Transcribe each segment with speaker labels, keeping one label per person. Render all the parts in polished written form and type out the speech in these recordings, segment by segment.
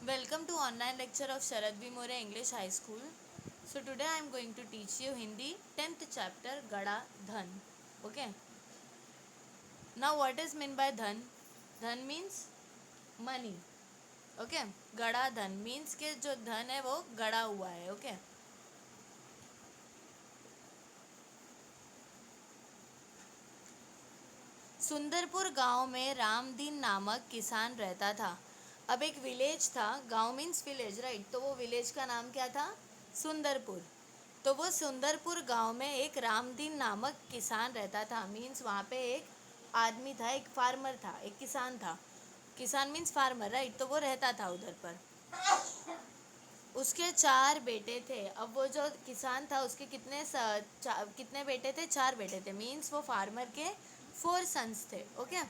Speaker 1: Welcome to online lecture of Sharad V. More English High School. So today I am going to teach you Hindi 10th chapter Gada Dhan. Okay. Now what is meant by dhan? Dhan means money. Okay. Gada Dhan means के जो धन है वो गड़ा हुआ है. Okay. Sundarpur गांव में रामदीन नामक किसान रहता था. अब एक विलेज था. गांव मीन्स विलेज, राइट. तो वो विलेज का नाम क्या था? सुंदरपुर. तो वो सुंदरपुर गांव में एक रामदीन नामक किसान रहता था. मीन्स वहाँ पे एक आदमी था, एक फार्मर था, एक किसान था. किसान मीन्स फार्मर, राइट. तो वो रहता था उधर पर. उसके 4 बेटे थे. अब वो जो किसान था उसके कितने बेटे थे? 4 बेटे थे. मीन्स वो फार्मर के 4 सन्स थे. ओके.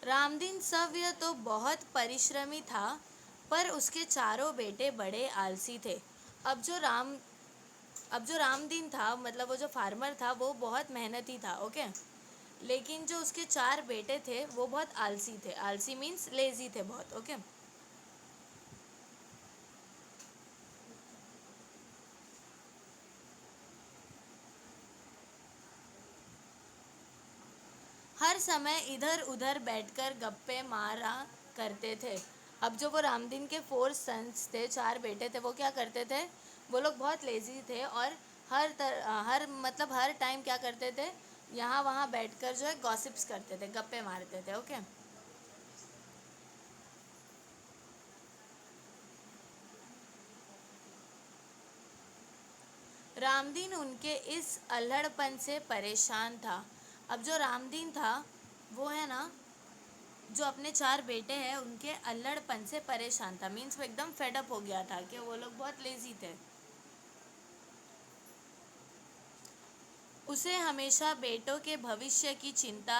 Speaker 1: रामदीन सव्य तो बहुत परिश्रमी था, पर उसके चारों बेटे बड़े आलसी थे. अब जो रामदीन था, मतलब वो जो फार्मर था, वो बहुत मेहनती था. ओके. लेकिन जो उसके 4 बेटे थे वो बहुत आलसी थे. आलसी मीन्स लेजी थे बहुत. ओके. हर समय इधर उधर बैठकर गप्पे मारा करते थे. अब जो वो रामदीन के 4 सन्स थे, 4 बेटे थे, वो क्या करते थे? वो लोग बहुत लेजी थे और हर टाइम क्या करते थे? यहाँ वहाँ बैठकर जो है गॉसिप्स करते थे, गप्पे मारते थे. ओके. रामदीन उनके इस अल्हड़पन से परेशान था. अब जो रामदीन था वो है ना, जो अपने 4 बेटे हैं उनके अल्हड़पन से परेशान था. मीन्स वो एकदम फेडअप हो गया था कि वो लोग बहुत लेजी थे. उसे हमेशा बेटों के भविष्य की चिंता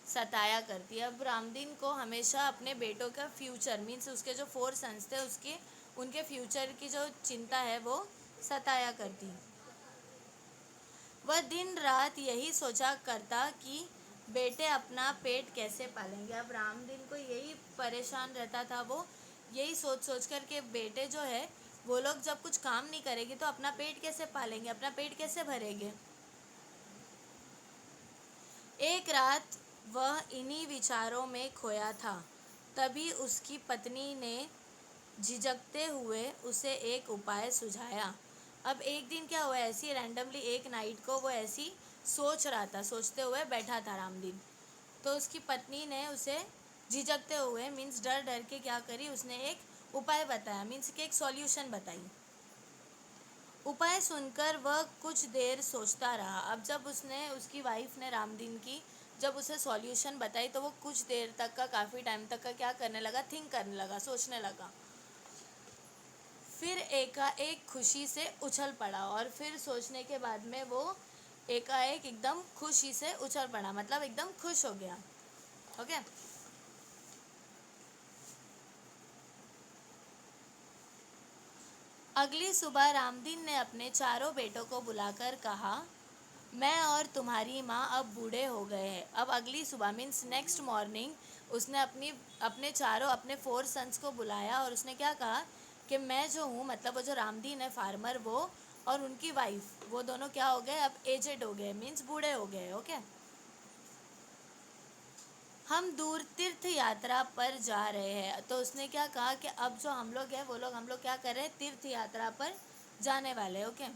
Speaker 1: सताया करती. अब रामदीन को हमेशा अपने बेटों का फ्यूचर, मीन्स उसके जो 4 सन्स थे उसके उनके फ्यूचर की जो चिंता है वो सताया करती. वह दिन रात यही सोचा करता कि बेटे अपना पेट कैसे पालेंगे. अब रामदीन को यही परेशान रहता था. वो यही सोच सोच कर के बेटे जो है वो लोग जब कुछ काम नहीं करेंगे तो अपना पेट कैसे पालेंगे, अपना पेट कैसे भरेंगे. एक रात वह इन्हीं विचारों में खोया था. तभी उसकी पत्नी ने झिझकते हुए उसे एक उपाय सुझाया. अब एक दिन क्या हुआ, ऐसी रैंडमली एक नाइट को वो ऐसी सोच रहा था, सोचते हुए बैठा था रामदीन. तो उसकी पत्नी ने उसे झिझकते हुए मीन्स डर डर के क्या करी, उसने एक उपाय बताया. मीन्स कि एक सॉल्यूशन बताई. उपाय सुनकर वह कुछ देर सोचता रहा. अब जब उसने, उसकी वाइफ ने, रामदीन की, जब उसे सॉल्यूशन बताई तो वो कुछ देर तक का, काफ़ी टाइम तक का क्या करने लगा, थिंक करने लगा, सोचने लगा. फिर एकाएक खुशी से उछल पड़ा. और फिर सोचने के बाद में वो एकाएक एकदम खुशी से उछल पड़ा, मतलब एकदम खुश हो गया. ओके. अगली सुबह रामदीन ने अपने चारों बेटों को बुलाकर कहा, मैं और तुम्हारी माँ अब बूढ़े हो गए हैं. अब अगली सुबह मीन्स नेक्स्ट मॉर्निंग उसने अपने 4 सन्स को बुलाया और उसने क्या कहा कि मैं जो हूँ, मतलब वो जो रामदीन है फार्मर, वो और उनकी वाइफ, वो दोनों क्या हो गए, अब एजेड हो गए, मीन्स बूढ़े हो गए. ओके. हम दूर तीर्थ यात्रा पर जा रहे हैं. तो उसने क्या कहा कि अब जो हम लोग हैं वो लोग, हम लोग क्या कर रहे हैं, तीर्थ यात्रा पर जाने वाले. ओके.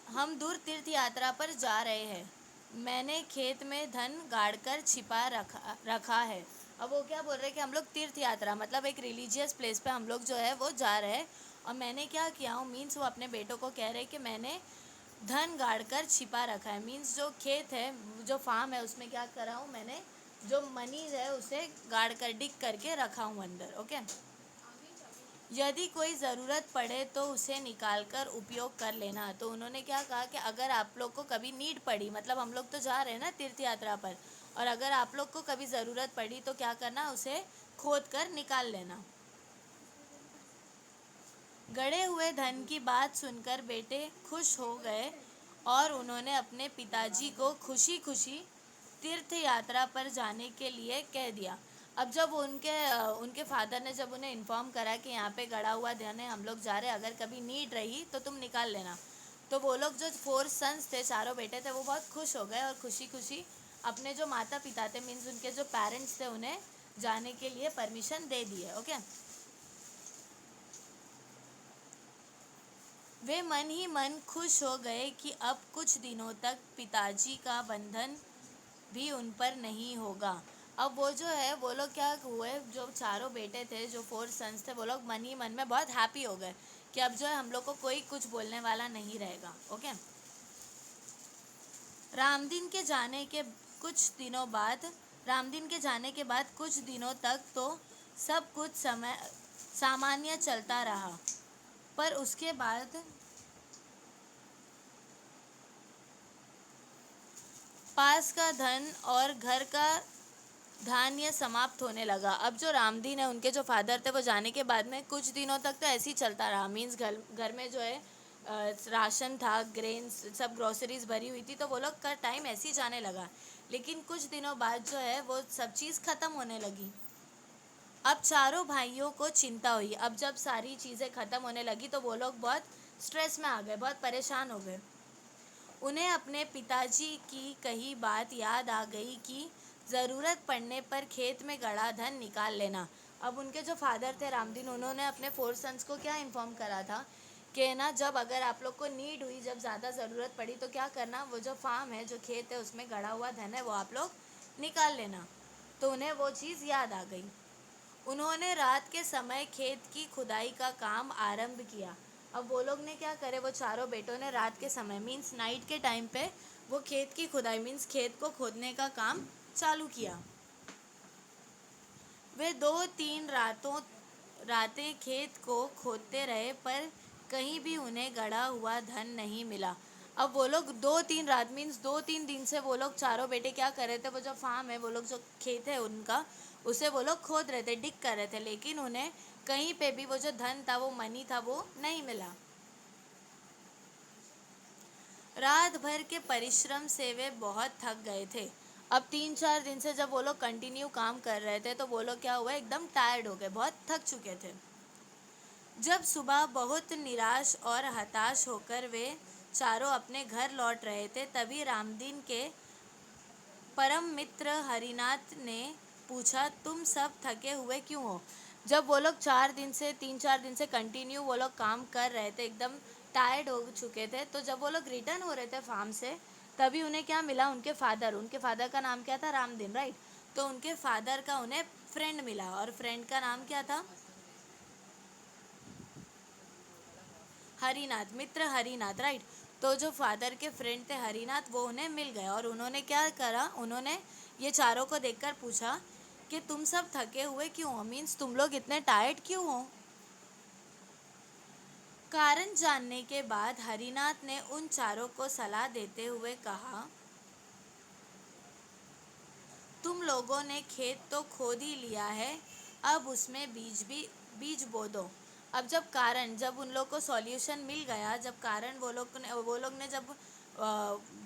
Speaker 1: हम दूर तीर्थ यात्रा पर जा रहे हैं. मैंने खेत में धन गाड़कर छिपा रखा है. अब वो क्या बोल रहे हैं कि हम लोग तीर्थ यात्रा, मतलब एक रिलीजियस प्लेस पे हम लोग जो है वो जा रहे हैं. और मैंने क्या किया हूँ, मीन्स वो अपने बेटों को कह रहे हैं कि मैंने धन गाड़कर छिपा रखा है. मीन्स जो खेत है, जो फार्म है, उसमें क्या करा हूँ मैंने, जो मनी है उसे गाड़ कर, डिग करके रखा हूँ अंदर. ओके. यदि कोई ज़रूरत पड़े तो उसे निकाल कर उपयोग कर लेना. तो उन्होंने क्या कहा कि अगर आप लोग को कभी नीड पड़ी, मतलब हम लोग तो जा रहे हैं ना तीर्थ यात्रा पर, और अगर आप लोग को कभी ज़रूरत पड़ी तो क्या करना, उसे खोद कर निकाल लेना. गड़े हुए धन की बात सुनकर बेटे खुश हो गए और उन्होंने अपने पिताजी को खुशी खुशी तीर्थ यात्रा पर जाने के लिए कह दिया। अब जब उनके फादर ने जब उन्हें इन्फॉर्म करा कि यहाँ पे गड़ा हुआ धन है, हम लोग जा रहे हैं, अगर कभी नीड रही तो तुम निकाल लेना, तो वो लोग जो 4 सन्स थे, चारों बेटे थे, वो बहुत खुश हो गए और खुशी खुशी अपने जो माता पिता थे, मीन्स उनके जो पेरेंट्स थे, उन्हें जाने के लिए परमिशन दे दिए। ओके, वे मन ही मन खुश हो गए कि अब कुछ दिनों तक पिताजी का बंधन भी उन पर नहीं होगा। अब वो जो है, वो लोग क्या हुए, जो चारों बेटे थे, जो 4 सन्स थे, वो लोग मन ही मन में बहुत हैप्पी हो गए कि अब जो है हम लोग को कोई कुछ बोलने वाला नहीं रहेगा। ओके, रामदीन के जाने के कुछ दिनों बाद रामदीन के जाने के बाद कुछ दिनों तक तो सब कुछ समय सामान्य चलता रहा, पर उसके बाद पास का धन और घर का धान्य समाप्त होने लगा। अब जो रामदीन है, उनके जो फादर थे, वो जाने के बाद में कुछ दिनों तक तो ऐसे ही चलता रहा, मीन्स घर घर में जो है राशन था, ग्रेन्स, सब ग्रोसरीज भरी हुई थी, तो वो लोग का टाइम ऐसे ही जाने लगा। लेकिन कुछ दिनों बाद जो है वो सब चीज़ ख़त्म होने लगी। अब चारों भाइयों को चिंता हुई। अब जब सारी चीज़ें ख़त्म होने लगी तो वो लोग बहुत स्ट्रेस में आ गए, बहुत परेशान हो गए। उन्हें अपने पिताजी की कही बात याद आ गई कि ज़रूरत पड़ने पर खेत में गड़ा धन निकाल लेना। अब उनके जो फादर थे रामदीन, उन्होंने अपने 4 सन्स को क्या इन्फॉर्म करा था कि ना, जब अगर आप लोग को नीड हुई, जब ज़्यादा ज़रूरत पड़ी तो क्या करना, वो जो फार्म है, जो खेत है, उसमें गड़ा हुआ धन है, वो आप लोग निकाल लेना। तो उन्हें वो चीज़ याद आ गई। उन्होंने रात के समय खेत की खुदाई का काम आरंभ किया। अब वो लोग ने क्या करे, वो चारों बेटों ने रात के समय, मीन्स नाइट के टाइम पे, वो खेत की खुदाई, मीन्स खेत को खोदने का काम चालू किया। वे 2-3 रातें खेत को खोदते रहे, पर कहीं भी उन्हें गड़ा हुआ धन नहीं मिला। अब वो लोग 2-3 रात, मीन्स 2-3 दिन से वो लोग चारों बेटे क्या कर रहे थे, वो जो फार्म है, वो लोग जो खेत है उनका, उसे वो लोग खोद रहे थे, डिग कर रहे थे, लेकिन उन्हें कहीं पे भी वो जो धन था, वो मनी था, वो नहीं मिला। रात भर के परिश्रम से वे बहुत थक गए थे। अब 3-4 दिन से जब वो लोग कंटिन्यू काम कर रहे थे, तो वो लोग क्या हुआ, एकदम टायर्ड हो गए, बहुत थक चुके थे। जब सुबह बहुत निराश और हताश होकर वे चारों अपने घर लौट रहे थे, तभी रामदीन के परम मित्र हरिनाथ ने पूछा, तुम सब थके हुए क्यों हो? जब वो लोग 3-4 दिन से कंटिन्यू वो लोग काम कर रहे थे, एकदम टायर्ड हो चुके थे, तो जब वो लोग रिटर्न हो रहे थे फार्म से, तभी उन्हें क्या मिला, उनके फादर का नाम क्या था, रामदीन, राइट। तो उनके फादर का उन्हें फ्रेंड मिला, और फ्रेंड का नाम क्या था, हरिनाथ, मित्र हरिनाथ, राइट। तो जो फादर के फ्रेंड थे हरिनाथ, वो उन्हें मिल गए, और उन्होंने क्या करा, उन्होंने ये चारों को देखकर पूछा कि तुम सब थके हुए क्यों हो, मीन्स तुम लोग इतने टायर्ड क्यों हो? कारण जानने के बाद हरिनाथ ने उन चारों को सलाह देते हुए कहा, तुम लोगों ने खेत तो खोद ही लिया है, अब उसमें बीज बो दो। अब जब उन लोग को सॉल्यूशन मिल गया, जब कारण वो लोग ने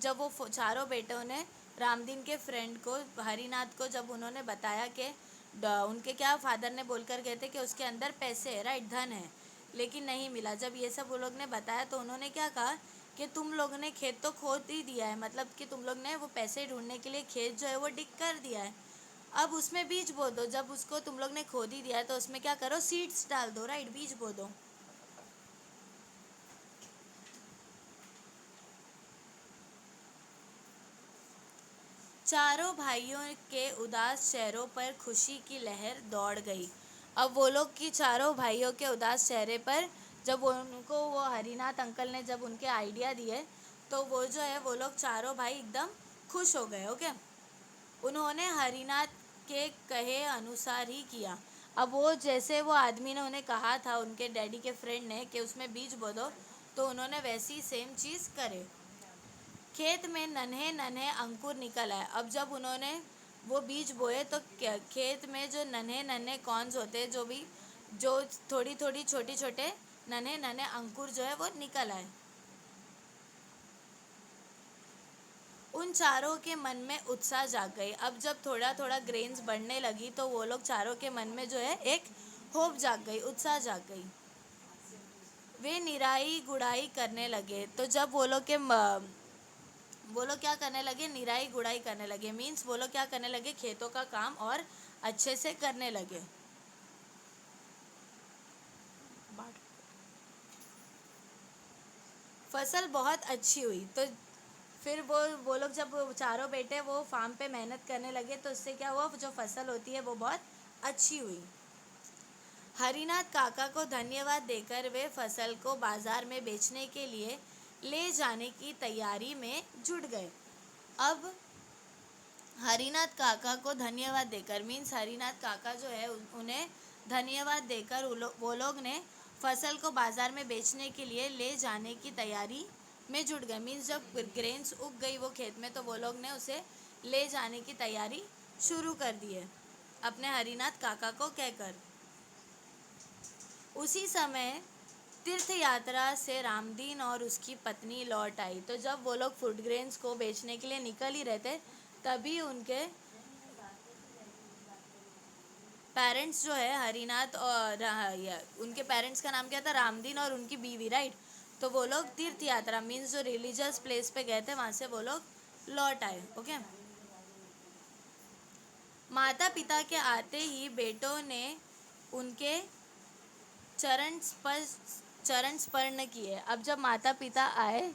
Speaker 1: जब वो चारों बेटों ने रामदीन के फ्रेंड को, हरिनाथ को, जब उन्होंने बताया कि उनके क्या फादर ने बोलकर गए थे कि उसके अंदर पैसे है, राइट, धन है, लेकिन नहीं मिला, जब ये सब वो लोग ने बताया, तो उन्होंने क्या कहा कि तुम लोग ने खेत तो खोद ही दिया है, मतलब कि तुम लोग ने वो पैसे ढूंढने के लिए खेत जो है वो डिग कर दिया है, अब उसमें बीज बो दो। जब उसको तुम लोग ने खोद ही दिया है, तो उसमें क्या करो, सीड्स डाल दो, राइट, बीज बो दो। चारों भाइयों के उदास चेहरों पर खुशी की लहर दौड़ गई। अब वो लोग की चारों भाइयों के उदास चेहरे पर, जब उनको वो हरिनाथ अंकल ने जब उनके आइडिया दिए, तो वो जो है, वो लोग चारों भाई एकदम खुश हो गए। ओके, उन्होंने हरिनाथ के कहे अनुसार ही किया। अब वो जैसे वो आदमी ने उन्हें कहा था, उनके डैडी के फ्रेंड ने, कि उसमें बीज बो दो, तो उन्होंने वैसी सेम चीज़ करे। खेत में नन्हे नन्हे अंकुर निकल आए। अब जब उन्होंने वो बीज बोए, तो खेत में जो नन्हे नन्हे कॉर्न्स होते हैं, जो थोड़ी थोड़ी छोटे छोटे नन्हे नन्हे अंकुर जो है वो निकल आए। उन चारों के मन में उत्साह जाग गई। अब जब थोड़ा थोड़ा ग्रेन्स बढ़ने लगी तो वो लोग चारों के मन में जो है एक होप जाग गई, उत्साह जाग गई। वे निराई गुड़ाई करने लगे। तो जब वो लोग क्या करने लगे, निराई गुड़ाई करने लगे, मीन्स वो लोग क्या करने लगे, खेतों का काम और अच्छे से करने लगे। फसल बहुत अच्छी हुई। तो फिर वो लोग जब चारों बेटे वो फार्म पे मेहनत करने लगे तो उससे क्या हुआ, जो फसल होती है वो बहुत अच्छी हुई। हरिनाथ काका को धन्यवाद देकर वे फसल को बाजार में बेचने के लिए ले जाने की तैयारी में जुट गए। अब हरिनाथ काका को धन्यवाद देकर मीन्स हरिनाथ काका जो है उन्हें धन्यवाद देकर वो लोग ने फसल को बाजार में बेचने के लिए ले जाने की तैयारी में जुट गए। मीन्स जब ग्रेन्स उग गई वो खेत में तो वो लोग ने उसे ले जाने की तैयारी शुरू कर दी है अपने हरिनाथ काका को कहकर। उसी समय तीर्थ यात्रा से रामदीन और उसकी पत्नी लौट आई। तो जब वो लोग फूड ग्रेन्स को बेचने के लिए निकल ही रहे थे तभी उनके पेरेंट्स जो है हरिनाथ और उनके पेरेंट्स का नाम क्या था, रामदीन और उनकी बीवी, राइट। तो वो लोग तीर्थ यात्रा मीन्स जो रिलीजियस प्लेस पे गए थे वहाँ से वो लोग लौट आए। ओके। माता पिता के आते ही बेटों ने उनके चरण स्पर्ण किए। अब जब माता पिता आए,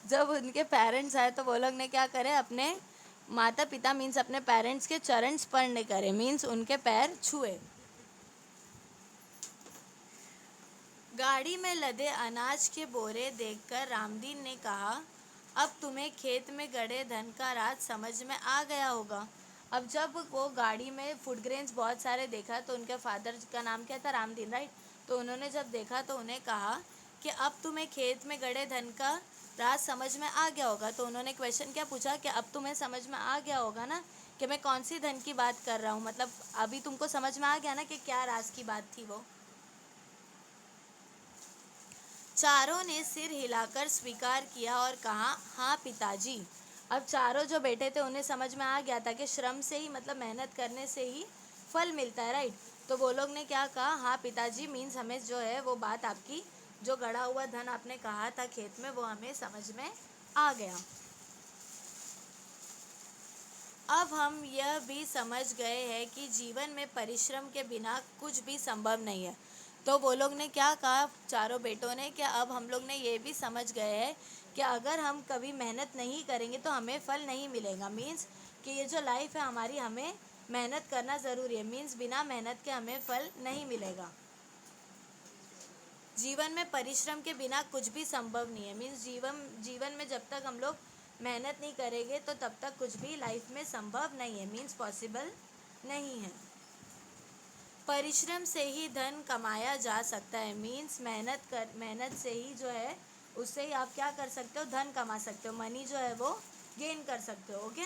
Speaker 1: जब उनके पेरेंट्स आए तो वो लोग ने क्या करे, अपने माता पिता मीन्स अपने पेरेंट्स के चरण स्पर्ण करे, मीन्स उनके पैर छुए। गाड़ी में लदे अनाज के बोरे देखकर रामदीन ने कहा, अब तुम्हें खेत में गड़े धन का राज समझ में आ गया होगा। अब जब वो गाड़ी में फूड ग्रेन्स बहुत सारे देखा तो उनके फादर का नाम क्या था, रामदीन, राइट। तो उन्होंने जब देखा तो उन्हें कहा कि अब तुम्हें खेत में गड़े धन का राज समझ में आ गया होगा। तो उन्होंने क्वेश्चन क्या पूछा कि अब तुम्हें समझ में आ गया होगा ना कि मैं कौन सी धन की बात कर रहा हूँ, मतलब अभी तुमको समझ में आ गया ना कि क्या राज की बात थी वो। चारों ने सिर हिलाकर स्वीकार किया और कहा, हाँ पिताजी। अब चारों जो बैठे थे उन्हें समझ में आ गया था कि श्रम से ही मतलब मेहनत करने से ही फल मिलता है, राइट। तो वो लोग ने क्या कहा, हाँ पिताजी, मीन्स हमें जो है वो बात आपकी जो गड़ा हुआ धन आपने कहा था खेत में वो हमें समझ में आ गया। अब हम यह भी समझ गए हैं कि जीवन में परिश्रम के बिना कुछ भी संभव नहीं है। तो वो लोग ने क्या कहा, चारों बेटों ने, कि अब हम लोग ने ये भी समझ गए हैं कि अगर हम कभी मेहनत नहीं करेंगे तो हमें फल नहीं मिलेगा। मीन्स कि ये जो लाइफ है हमारी, हमें मेहनत करना ज़रूरी है। मीन्स बिना मेहनत के हमें फल नहीं मिलेगा। जीवन में परिश्रम के बिना कुछ भी संभव नहीं है। मीन्स जीवन में जब तक हम लोग मेहनत नहीं करेंगे तो तब तक कुछ भी लाइफ में संभव नहीं है, मीन्स पॉसिबल नहीं है। परिश्रम से ही धन कमाया जा सकता है। मीन्स मेहनत से ही जो है उससे ही आप क्या कर सकते हो, धन कमा सकते हो, मनी जो है वो गेन कर सकते हो। ओके।